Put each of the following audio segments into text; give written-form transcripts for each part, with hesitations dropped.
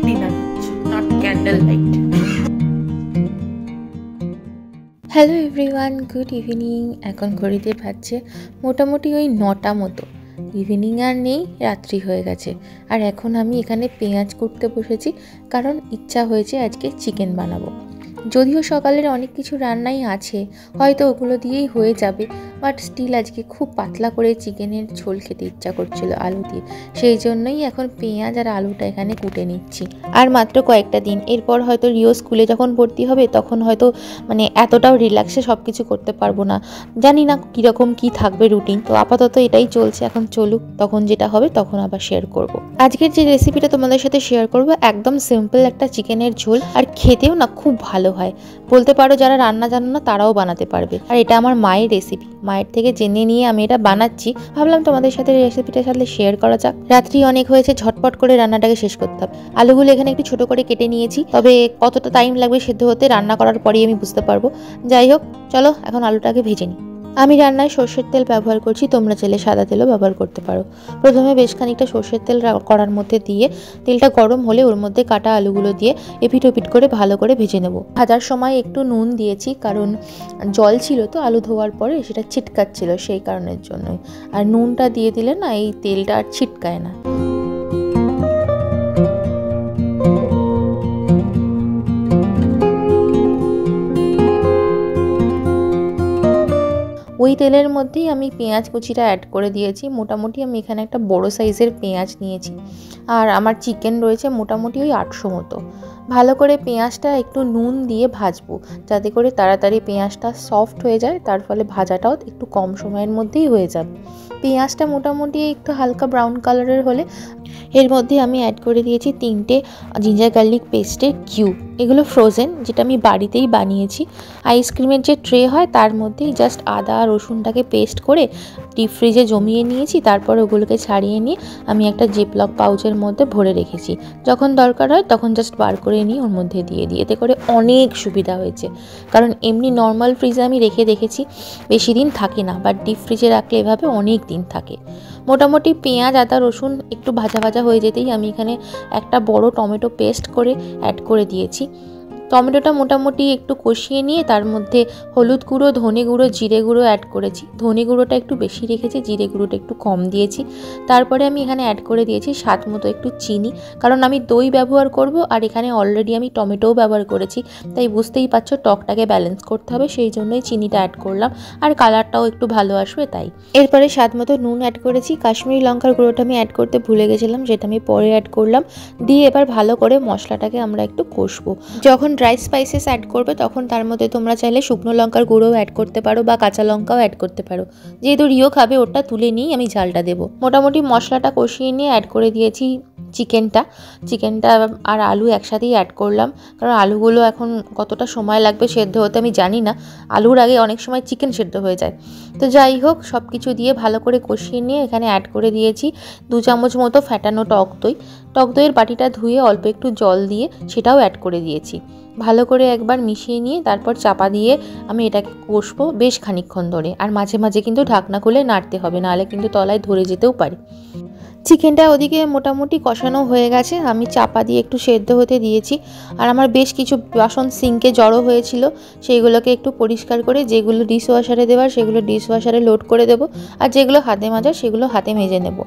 Dinner হচ্ছে, not candle light. Hello everyone, good evening. এখন ঘড়িতে বাজছে মোটামুটি ওই 9টা মতো। ইভিনিং আর নেই, রাত্রি হয়ে গেছে। আর এখন আমি এখানে পেঁয়াজ কুটতে বসেছি, কারণ ইচ্ছা হয়েছে আজকে চিকেন বানাবো। যদিও সকালের অনেক কিছু রান্নাই আছে, হয়তো ওগুলো দিয়েই হয়ে যাবে, বাট স্টিল আজকে খুব পাতলা করে চিকেনের ঝোল খেতে ইচ্ছা করছিল আলু দিয়ে। সেই জন্যই এখন পেঁয়াজ আর আলুটা এখানে কুটে নিচ্ছি। আর মাত্র কয়েকটা দিন, এরপর হয়তো রিও স্কুলে যখন ভর্তি হবে তখন হয়তো এতটাও রিল্যাক্সে সব কিছু করতে পারবো না। জানি না কীরকম কী থাকবে রুটিন, তো আপাতত এটাই চলছে। এখন চলুক, তখন যেটা হবে তখন আবার শেয়ার করব। আজকের যে রেসিপিটা তোমাদের সাথে শেয়ার করব, একদম সিম্পল একটা চিকেনের ঝোল, আর খেতেও না খুব ভালো হয়। বলতে পারো যারা রান্না জানো না তারাও বানাতে পারবে। আর এটা আমার মায়ের রেসিপি, মায়ের থেকে জেনে নিয়ে আমি এটা বানাচ্ছি। ভাবলাম তোমাদের সাথে রেসিপিটার সাথে শেয়ার করা যাক। রাত্রি অনেক হয়েছে, ঝটপট করে রান্নাটাকে শেষ করতে হবে। আলুগুলো এখানে একটু ছোট করে কেটে নিয়েছি, তবে কতটা টাইম লাগবে সেদ্ধ হতে রান্না করার পরেই আমি বুঝতে পারবো। যাই হোক, চলো এখন আলুটাকে ভেজে নিই। আমি রান্নায় সর্ষের তেল ব্যবহার করছি, তোমরা চাইলে সাদা তেলও ব্যবহার করতে পারো। প্রথমে বেশ খানিকটা সর্ষের তেল কড়ার মধ্যে দিয়ে, তেলটা গরম হলে ওর মধ্যে কাটা আলুগুলো দিয়ে এপিট ওপিট করে ভালো করে ভেজে নেব। ভাজার সময় একটু নুন দিয়েছি, কারণ জল ছিল তো আলু ধোয়ার পরে, সেটা ছিটকাচ্ছিল, সেই কারণের জন্যই। আর নুনটা দিয়ে দিলে না এই তেলটা আর ছিটকায় না। ওই তেলের মধ্যেই আমি পেঁয়াজ কুচিটা অ্যাড করে দিয়েছি। মোটামুটি আমি এখানে একটা বড় সাইজের পেঁয়াজ নিয়েছি, আর আমার চিকেন রয়েছে মোটামুটি ওই 800 মতো। ভালো করে পেঁয়াজটা একটু নুন দিয়ে ভাজবো, যাতে করে তাড়াতাড়ি পেঁয়াজটা সফট হয়ে যায়, তার ফলে ভাজাটাও একটু কম সময়ের মধ্যেই হয়ে যাবে। পেঁয়াজটা মোটামুটি একটু হালকা ব্রাউন কালারের হলে এর মধ্যে আমি অ্যাড করে দিয়েছি 3টে জিঞ্জার গার্লিক পেস্টের কিউব। এগুলো ফ্রোজেন, যেটা আমি বাড়িতেই বানিয়েছি। আইসক্রিমের যে ট্রে হয় তার মধ্যেই জাস্ট আদা রসুনটাকে পেস্ট করে ডিপ ফ্রিজে জমিয়ে নিয়েছি। তারপর ওগুলোকে ছাড়িয়ে নিয়ে আমি একটা জিপলক পাউচের মধ্যে ভরে রেখেছি। যখন দরকার হয় তখন জাস্ট বার করে নিয়ে ওর মধ্যে দিয়ে দিই। এতে করে অনেক সুবিধা হয়েছে, কারণ এমনি নর্মাল ফ্রিজে আমি রেখে দেখেছি বেশি দিন থাকে না, বাট ডিপ ফ্রিজে রাখলে এভাবে অনেক দিন থাকে। মোটামুটি পেঁয়াজ আদা রসুন একটু ভাজা ভাজা হয়ে যেতেই আমি এখানে একটা বড় টমেটো পেস্ট করে অ্যাড করে দিয়েছি। টমেটোটা মোটামুটি একটু কষিয়ে নিয়ে তার মধ্যে হলুদ গুঁড়ো, ধনে গুঁড়ো, জিরে গুঁড়ো অ্যাড করেছি। ধনে গুঁড়োটা একটু বেশি রেখেছি, জিরে গুঁড়োটা একটু কম দিয়েছি। তারপরে আমি এখানে অ্যাড করে দিয়েছি স্বাদ মতো একটু চিনি, কারণ আমি দই ব্যবহার করব, আর এখানে অলরেডি আমি টমেটোও ব্যবহার করেছি, তাই বুঝতেই পারছো টকটাকে ব্যালেন্স করতে হবে, সেই জন্যই চিনিটা অ্যাড করলাম। আর কালারটাও একটু ভালো আসবে তাই। এরপরে স্বাদ মতো নুন অ্যাড করেছি। কাশ্মীরি লঙ্কার গুঁড়োটা আমি অ্যাড করতে ভুলে গেছিলাম, যেটা আমি পরে অ্যাড করলাম। দিয়ে এবার ভালো করে মশলাটাকে আমরা একটু কষবো। যখন ড্রাই স্পাইসেস অ্যাড করবে তখন তার মধ্যে তোমরা চাইলে শুকনো লঙ্কার গুঁড়োও অ্যাড করতে পারো বা কাঁচা লঙ্কাও অ্যাড করতে পারো। যেহেতু রিও খাবে, ওটা তুলে নিয়েই আমি ঝালটা দেবো। মোটামুটি মশলাটা কষিয়ে নিয়ে অ্যাড করে দিয়েছি চিকেনটা আর আলু একসাথেই অ্যাড করলাম, কারণ আলুগুলো এখন কতটা সময় লাগবে সেদ্ধ হতে আমি জানি না। আলুর আগে অনেক সময় চিকেন সেদ্ধ হয়ে যায়। তো যাই হোক, সব কিছু দিয়ে ভালো করে কষিয়ে নিয়ে এখানে অ্যাড করে দিয়েছি 2 চামচ মতো ফ্যাটানো টক দই। টক দইয়ের বাটিটা ধুয়ে অল্প একটু জল দিয়ে সেটাও অ্যাড করে দিয়েছি। ভালো করে একবার মিশিয়ে নিয়ে তারপর চাপা দিয়ে আমি এটাকে কষবো বেশ খানিকক্ষণ ধরে। আর মাঝে মাঝে কিন্তু ঢাকনা খুলে নাড়তে হবে, নাহলে কিন্তু তলায় ধরে যেতেও পারে। চিকেনটা ওদিকে মোটামুটি কষানো হয়ে গেছে, আমি চাপা দিয়ে একটু সেদ্ধ হতে দিয়েছি। আর আমার বেশ কিছু বাসন সিঙ্কে জড়ো হয়েছিল, সেইগুলোকে একটু পরিষ্কার করে, যেগুলো ডিশ ওয়াশারে দেওয়ার সেগুলো ডিশ ওয়াশারে লোড করে দেবো, আর যেগুলো হাতে মাজার সেগুলো হাতে মেজে নেব।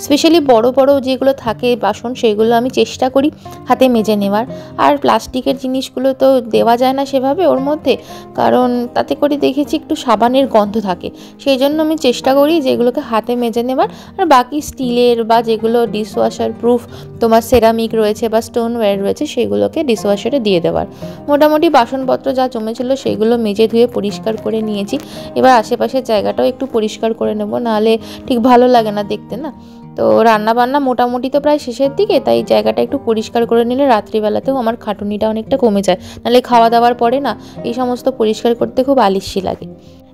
স্পেশালি বড় বড় যেগুলো থাকে বাসন, সেগুলো আমি চেষ্টা করি হাতে মেজে নেওয়ার। আর প্লাস্টিকের জিনিসগুলো তো দেওয়া যায় না সেভাবে ওর মধ্যে, কারণ তাতে করে দেখেছি একটু সাবানের গন্ধ থাকে। সেই জন্য আমি চেষ্টা করি যেগুলোকে হাতে মেজে নেওয়ার। আর বাকি স্টিলের বা যেগুলো ডিশওয়াশার প্রুফ তোমার সেরামিক রয়েছে বা স্টোনওয়্যার রয়েছে, সেগুলোকে ডিশওয়াশারে দিয়ে দেওয়ার। মোটামুটি বাসনপত্র যা জমেছিল সেগুলো মেজে ধুয়ে পরিষ্কার করে নিয়েছি। এবার আশেপাশের জায়গাটাও একটু পরিষ্কার করে নেব, নাহলে ঠিক ভালো লাগে না দেখতে না। তো রান্নাবান্না মোটামুটি তো প্রায় শেষের দিকে, তাই জায়গাটা একটু পরিষ্কার করে নিলে রাত্রিবেলাতেও আমার খাটুনিটা অনেকটা কমে যায়। নাহলে খাওয়া দাওয়ার পরে না এই সমস্ত পরিষ্কার করতে খুব আলস্যি লাগে।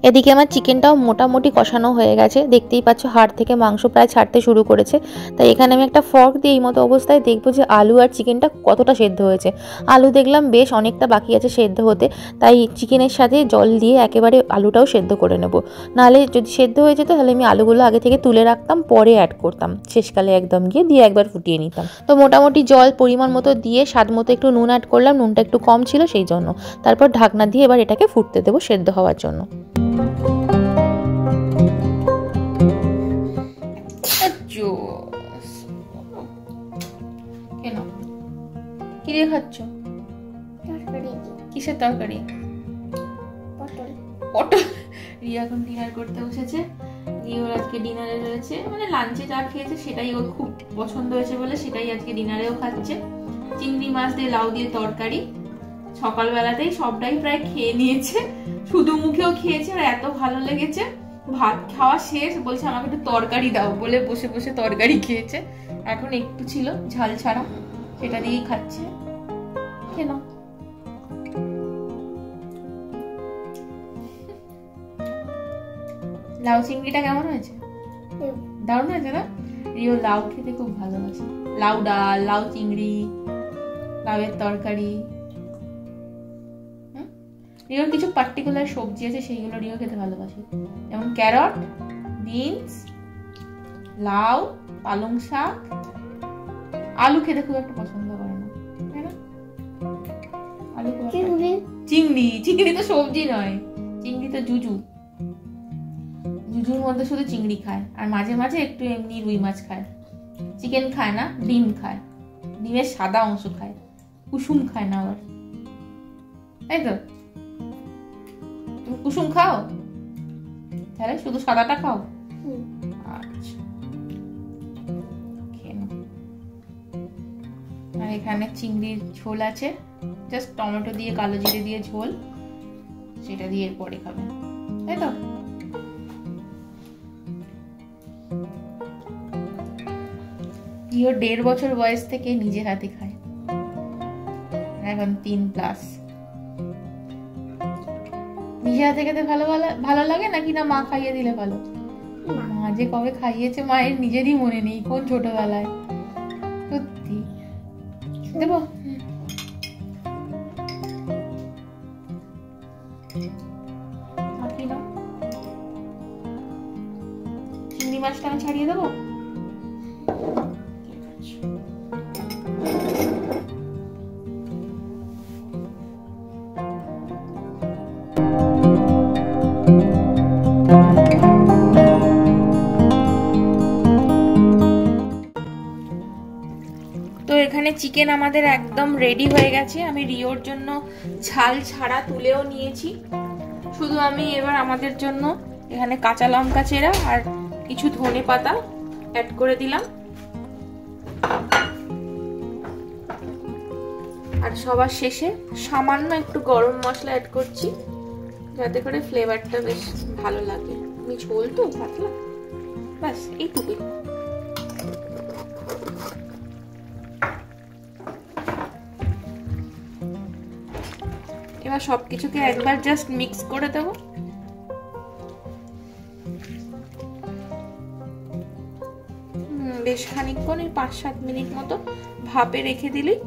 এদিকে আমার চিকেনটাও মোটামুটি কষানো হয়ে গেছে, দেখতেই পাচ্ছ হাড় থেকে মাংস প্রায় ছাড়তে শুরু করেছে। তাই এখানে আমি একটা ফর্ক দিয়ে এই মতো অবস্থায় দেখবো যে আলু আর চিকেনটা কতটা সেদ্ধ হয়েছে। আলু দেখলাম বেশ অনেকটা বাকি আছে সেদ্ধ হতে, তাই চিকেনের সাথে জল দিয়ে একেবারে আলুটাও সেদ্ধ করে নেব। নাহলে যদি সেদ্ধ হয়ে যেত তাহলে আমি আলুগুলো আগে থেকে তুলে রাখতাম, পরে অ্যাড করতাম, শেষকালে একদম গিয়ে দিয়ে একবার ফুটিয়ে নিতাম। তো মোটামুটি জল পরিমাণ মতো দিয়ে স্বাদ মতো একটু নুন অ্যাড করলাম, নুনটা একটু কম ছিল সেই জন্য। তারপর ঢাকনা দিয়ে এবার এটাকে ফুটতে দেবো সেদ্ধ হওয়ার জন্য। কেন কি দিয়ে খাচ্ছ? কিসের তরকারি? পটল। রিয়া এখন ডিনার করতে বসেছে। রিয়ার আজকে ডিনারে রয়েছে, মানে লাঞ্চে যা খেয়েছে সেটাই ওর খুব পছন্দ হয়েছে বলে সেটাই আজকে ডিনারেও খাচ্ছে। চিংড়ি মাছ দিয়ে লাউ দিয়ে তরকারি। সকালবেলাতেই সবটাই প্রায় খেয়ে নিয়েছে, শুধু মুখেও খেয়েছে আর এত ভালো লেগেছে। ভাত খাওয়া শেষ, বলছে আমাকে একটু তরকারি দাও বলে বসে বসে তরকারি খেয়েছে। এখন একটু ছিল ঝাল ছাড়া, সেটা দিয়েই খাচ্ছে। কেন লাউ চিংড়িটা কেমন হয়েছে? দারুণ হয়েছে না? রিও লাউ খেতে খুব ভালোবাসে। লাউ ডাল, লাউ চিংড়ি, লাউয়ের তরকারি। রিওর কিছু পার্টিকুলার সবজি আছে সেইগুলো রিও খেতে ভালোবাসে, যেমন ক্যারট, বিনস, লাউ, পালং শাক। আলু খেতে খুব একটা পছন্দ করে না, তাই না? আলু চিংড়ি, চিংড়ি তো সবজি নয়, চিংড়ি তো জুজু। জুজুর মধ্যে শুধু চিংড়ি খায়, আর মাঝে মাঝে একটু এমনি রুই মাছ খায়। চিকেন খায় না, ডিম খায়, ডিমের সাদা অংশ খায়, কুসুম খায় না আবার, তাই তো? তুমি কুসুম খাও? তাহলে শুধু সাদাটা খাও? আচ্ছা, খেয়ে নাও। আর এখানে চিংড়ির ঝোল আছে, জাস্ট টমেটো দিয়ে কালো জিরে দিয়ে ঝোল, সেটা দিয়ে পরে খাবে, তাই তো? ইও 1.5 বছর বয়স থেকে নিজে হাতে খায়, এখন 3+। নিজে হাতে খেতে ভালো লাগে নাকি না মা খাইয়ে দিলে ভালো? মা যে কবে খাইয়েছে মায়ের নিজেরই মনে নেই, কোন ছোটবেলায়। সত্যি দেবো? চিংড়ি মাছটা আমি ছাড়িয়ে দেবো। তো এখানে চিকেন আমাদের একদম রেডি হয়ে গেছে। আমি রিওর জন্য ঝাল ছাড়া তুলেও নিয়েছি। শুধু আমি এবার আমাদের জন্য এখানে কাঁচা লঙ্কা চেরা আর কিছু ধনে পাতা অ্যাড করে দিলাম, আর সবার শেষে সামান্য একটু গরম মশলা অ্যাড করছি, যাতে করে ফ্লেভারটা বেশ ভালো লাগে। আমি ঝোল তো পাতলা, ব্যাস এইটুকুই। এবার সবকিছুকে একবার জাস্ট মিক্স করে দেবো। বেশ খানিকক্ষণ, 5-7 মিনিট মতো ভাপে রেখে দিলেই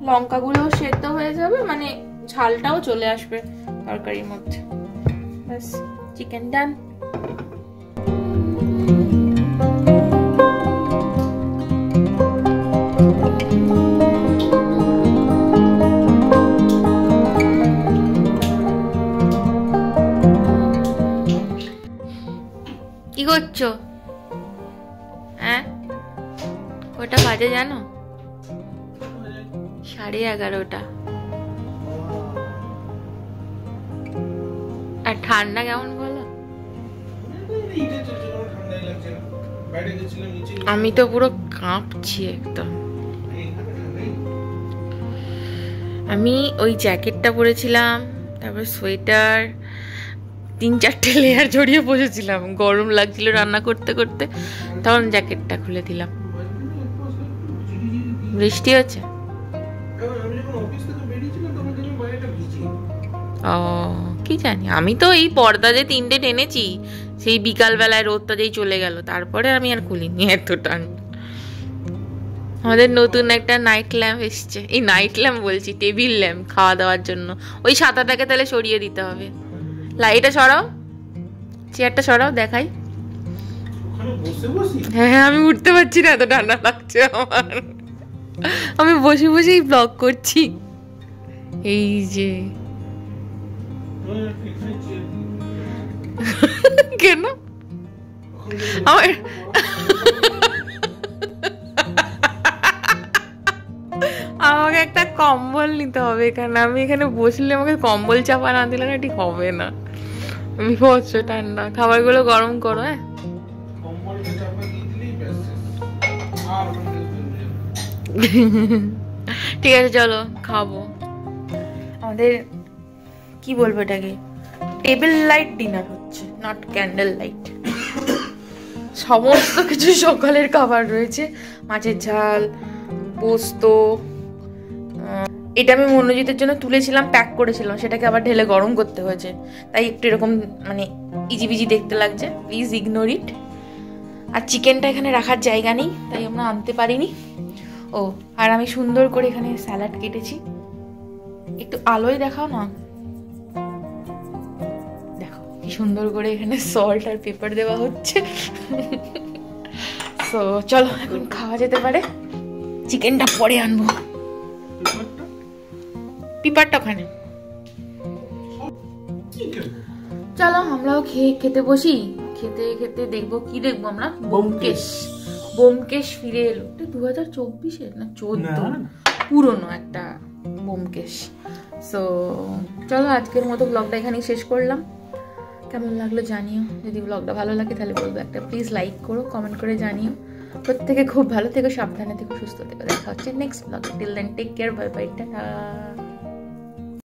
লঙ্কাগুলোও সেদ্ধ হয়ে যাবে, মানে ঝালটাও চলে আসবে তরকারির মধ্যে। ব্যাস, চিকেন ডান। কি করছো? হ্যাঁ, কটা বাজে জানো? 11:30। আর ঠান্ডা কেমন বলো? আমি তো পুরো কাঁপছি একদম। আমি ওই জ্যাকেটটা পরেছিলাম, তারপর সোয়েটার, 3-4টে লেয়ার জড়িয়ে বসেছিলাম, গরম লাগছিল রান্না করতে করতে, তখন জ্যাকেটটা খুলে দিলাম। বৃষ্টি হচ্ছে? ও কি জানি, আমি তো এই পর্দা যে 3টে টেনেছি সেই বিকালবেলায় রোদটা যেই চলে গেল তারপরে আমি আর খুলিনি, এত ঠান্ডা। আমাদের নতুন একটা নাইট ল্যাম্প এসছে, এই নাইট ল্যাম্প বলছি, টেবিল ল্যাম্প খাওয়া দাওয়ার জন্য। ওই ছাতাটাকে তাহলে সরিয়ে দিতে হবে। লাইটটা সরাও, চেয়ারটা সরাও, দেখাই। হ্যাঁ হ্যাঁ, আমি উঠতে পারছি না, এত ঠান্ডা লাগছে আমার। আমি বসে বসেই ব্লগ করছি। এই যে কেন আমার আমাকে একটা কম্বল নিতে হবে এখানে। আমি এখানে বসলে আমাকে কম্বল চাপা না দিলে না ঠিক হবে না। বিভৎস ঠান্ডা। খাবারগুলো গরম করো। হ্যাঁ, ঠিক আছে, চলো খাবো। আমাদের কি বলবো এটাকে, টেবিল লাইট ডিনার হচ্ছে, নট ক্যান্ডেল লাইট। সমস্ত কিছু সকালের খাবার রয়েছে, মাছের ঝাল, পোস্ত। এটা আমি মনোজিতের জন্য তুলেছিলাম, প্যাক করেছিলাম, সেটাকে আবার ঢেলে গরম করতে হয়েছে, তাই একটু এরকম মানে ইজিবিজি দেখতে লাগছে, প্লিজ ইগনোর ইট। আর চিকেনটা এখানে রাখার জায়গা নেই, তাই আমরা আনতে পারিনি। ও, আর আমি সুন্দর করে এখানে স্যালাড কেটেছি। একটু আলোয় দেখাও না, দেখো কি সুন্দর করে এখানে সল্ট আর পেপার দেওয়া হচ্ছে। তো চলো এখন খাওয়া যেতে পারে। চিকেনটা পরে আনবো, পেপারটা ওখানে। চলো আমরাও খেতে বসি। খেতে খেতে দেখবো, কি দেখবো আমরা, ব্যোমকেশ ফিরে এলো। 2024-এর না 14, পুরনো একটা ব্যোমকেশ। সো চলো আজকের মতো ব্লগটা এখানেই শেষ করলাম। কেমন লাগলো জানিও, যদি ব্লগটা ভালো লাগে তাহলে বলবো একটা প্লিজ লাইক করো, কমেন্ট করে জানিও। প্রত্যেকে খুব ভালো থেকো, সাবধানে থেকো, সুস্থ থেকো। দেখা হচ্ছে নেক্সট ব্লগে। Till then take care, bye bye, tata.